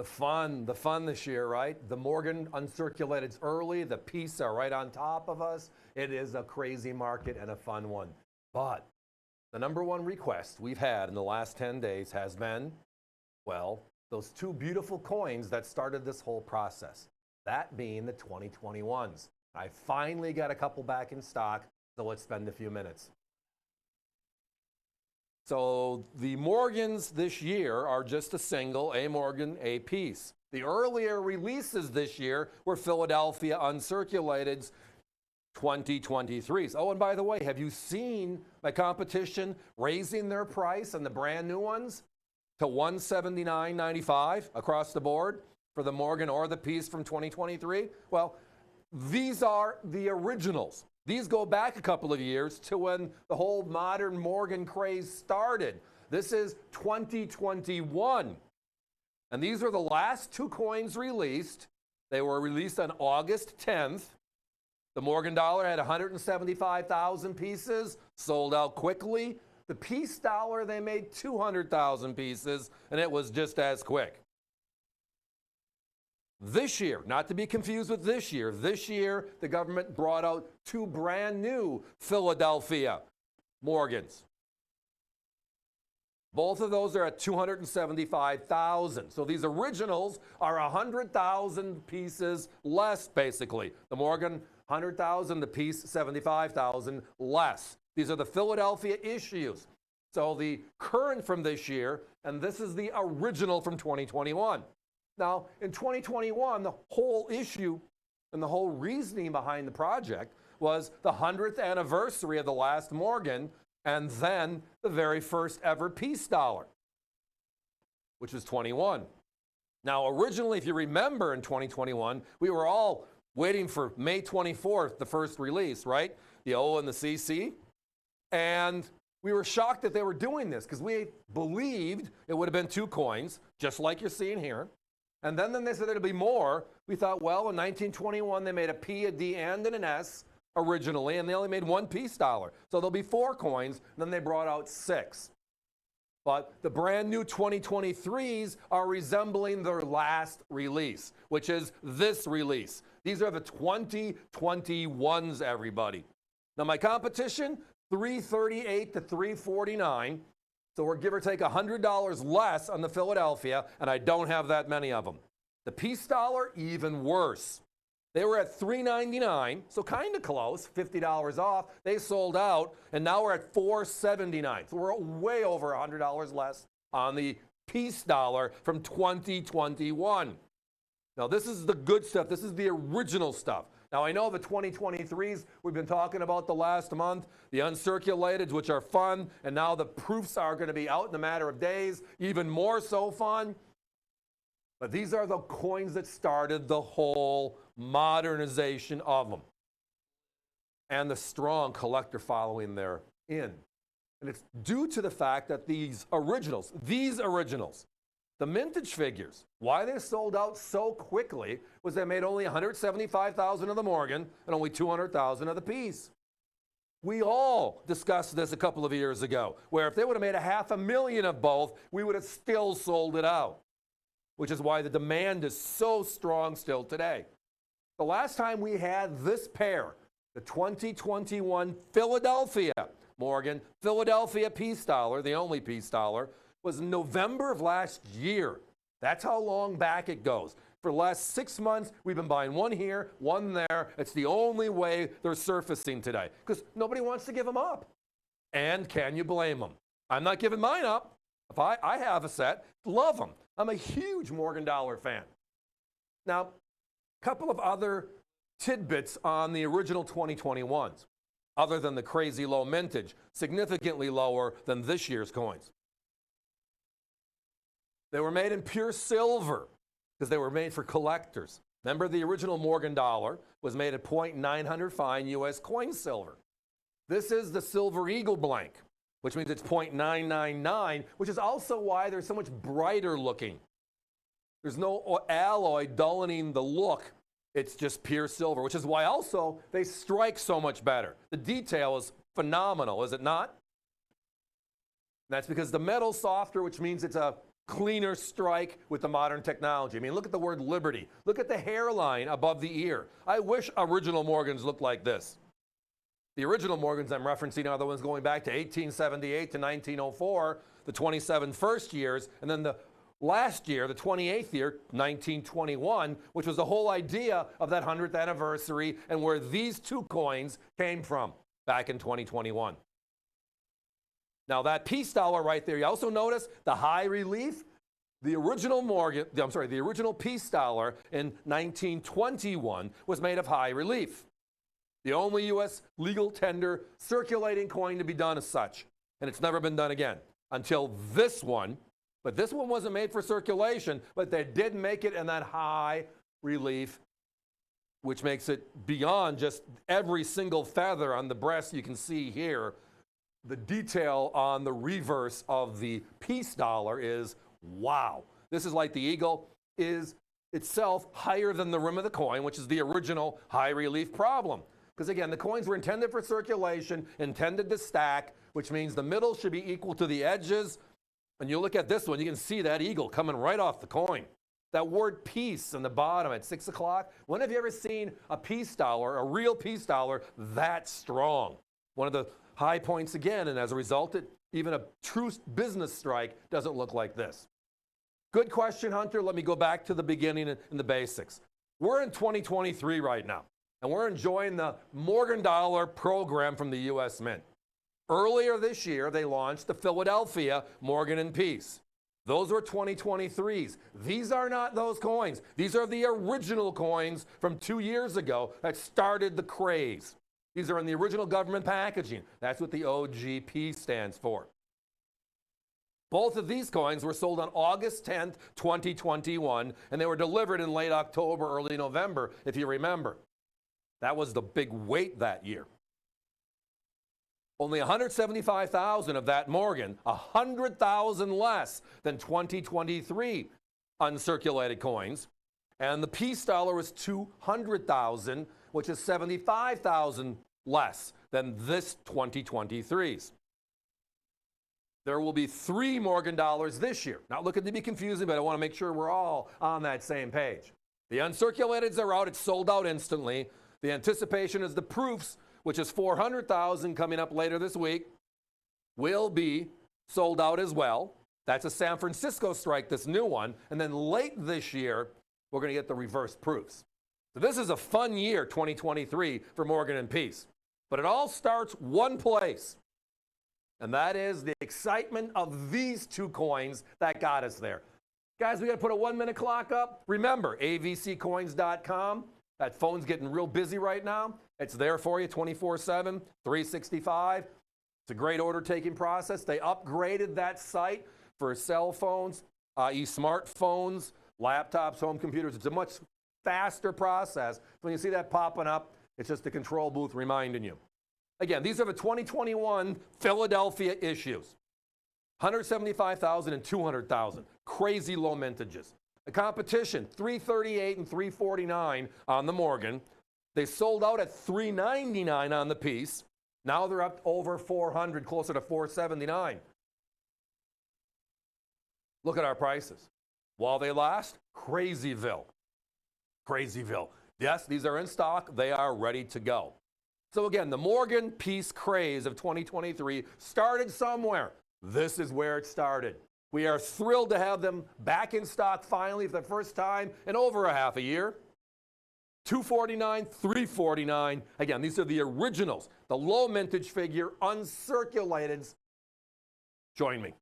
The fun this year, right? The Morgan uncirculated's early. The Peace are right on top of us. It is a crazy market and a fun one. But the number one request we've had in the last 10 days has been, well, those two beautiful coins that started this whole process. That being the 2021s. I finally got a couple back in stock, so let's spend a few minutes. So the Morgans this year are just a single, a Morgan, a piece. The earlier releases this year were Philadelphia uncirculateds 2023s. Oh, and by the way, have you seen my competition raising their price on the brand new ones to $179.95 across the board for the Morgan or the piece from 2023? Well, these are the originals. These go back a couple of years to when the whole modern Morgan craze started. This is 2021. And these are the last two coins released. They were released on August 10th. The Morgan dollar had 175,000 pieces, sold out quickly. The Peace dollar, they made 200,000 pieces, and it was just as quick. This year, not to be confused with this year, the government brought out two brand new Philadelphia Morgans. Both of those are at 275,000. So these originals are 100,000 pieces less, basically. The Morgan, 100,000, the piece, 75,000 less. These are the Philadelphia issues. So the current from this year, and this is the original from 2021. Now, in 2021, the whole issue and the whole reasoning behind the project was the 100th anniversary of the last Morgan, and then the very first ever Peace dollar, which was 21. Now, originally, if you remember in 2021, we were all waiting for May 24th, the first release, right? The O and the CC. And we were shocked that they were doing this because we believed it would have been two coins, just like you're seeing here. And then they said there'd be more. We thought, well, in 1921, they made a P, a D, and an S originally, and they only made one Peace dollar. So there'll be 4 coins, and then they brought out 6. But the brand new 2023s are resembling their last release, which is this release. These are the 2021s, everybody. Now, my competition, $338 to $349. So we're give or take $100 less on the Philadelphia, and I don't have that many of them. The Peace dollar, even worse. They were at $399, so kind of close, $50 off. They sold out, and now we're at $479. So we're way over $100 less on the Peace dollar from 2021. Now, this is the good stuff. This is the original stuff. Now, I know the 2023s we've been talking about the last month, the uncirculateds, which are fun, and now the proofs are going to be out in a matter of days, even more so fun. But these are the coins that started the whole modernization of them and the strong collector following they're in. And it's due to the fact that these originals, the mintage figures, why they sold out so quickly was they made only 175,000 of the Morgan and only 200,000 of the Peace. We all discussed this a couple of years ago, where if they would have made 500,000 of both, we would have still sold it out, which is why the demand is so strong still today. The last time we had this pair, the 2021 Philadelphia Morgan, Philadelphia Peace dollar, the only Peace dollar, was November of last year. That's how long back it goes. For the last 6 months, we've been buying one here, one there. It's the only way they're surfacing today because nobody wants to give them up. And can you blame them? I'm not giving mine up. If I have a set, love them. I'm a huge Morgan dollar fan. Now, a couple of other tidbits on the original 2021s, other than the crazy low mintage, significantly lower than this year's coins. They were made in pure silver because they were made for collectors. Remember, the original Morgan dollar was made at 0.900 fine U.S. coin silver. This is the Silver Eagle blank, which means it's 0.999, which is also why they're so much brighter looking. There's no alloy dulling the look. It's just pure silver, which is why also they strike so much better. The detail is phenomenal, is it not? And that's because the metal's softer, which means it's a cleaner strike with the modern technology. I mean, look at the word liberty. Look at the hairline above the ear. I wish original Morgans looked like this. The original Morgans I'm referencing are the ones going back to 1878 to 1904, the 27 first years, and then the last year, the 28th year, 1921, which was the whole idea of that 100th anniversary and where these two coins came from back in 2021. Now that peace dollar right there, you also notice the high relief. The original the original peace dollar in 1921 was made of high relief. The only U.S. legal tender circulating coin to be done as such. And it's never been done again until this one. But this one wasn't made for circulation, but they did make it in that high relief, which makes it beyond just every single feather on the breast you can see here. The detail on the reverse of the peace dollar is, wow. This is like the eagle is itself higher than the rim of the coin, which is the original high relief problem. Because again, the coins were intended for circulation, intended to stack, which means the middle should be equal to the edges. And you look at this one, you can see that eagle coming right off the coin. That word peace on the bottom at 6 o'clock. When have you ever seen a peace dollar, a real peace dollar, that strong? One of the high points again, and as a result, even a true business strike doesn't look like this. Good question, Hunter. Let me go back to the beginning and the basics. We're in 2023 right now, and we're enjoying the Morgan Dollar program from the U.S. Mint. Earlier this year, they launched the Philadelphia Morgan and Peace. Those were 2023s. These are not those coins. These are the original coins from 2 years ago that started the craze. These are in the original government packaging. That's what the OGP stands for. Both of these coins were sold on August 10th, 2021, and they were delivered in late October, early November, if you remember. That was the big wait that year. Only 175,000 of that Morgan, 100,000 less than 2023 uncirculated coins. And the peace dollar was 200,000, which is 75,000 less than this 2023's. There will be 3 Morgan dollars this year. Not looking to be confusing, but I want to make sure we're all on that same page. The uncirculateds are out. It's sold out instantly. The anticipation is the proofs, which is 400,000 coming up later this week, will be sold out as well. That's a San Francisco strike, this new one. And then late this year, we're going to get the reverse proofs. So this is a fun year, 2023, for Morgan and Peace. But it all starts one place, and that is the excitement of these two coins that got us there. Guys, we got to put a 1-minute clock up. Remember, avccoins.com. That phone's getting real busy right now. It's there for you 24/7, 365. It's a great order-taking process. They upgraded that site for cell phones, i.e. smartphones, laptops, home computers. It's a much faster process. When you see that popping up, it's just a control booth reminding you. Again, these are the 2021 Philadelphia issues. 175,000 and 200,000. Crazy low mintages. The competition, 338 and 349 on the Morgan. They sold out at 399 on the piece. Now they're up over 400, closer to 479. Look at our prices. While they last, Crazyville. Crazyville. Yes, these are in stock. They are ready to go. So again, the Morgan Peace craze of 2023 started somewhere. This is where it started. We are thrilled to have them back in stock finally for the first time in over a half a year. $249, $349. Again, these are the originals, the low mintage figure, uncirculated. Join me.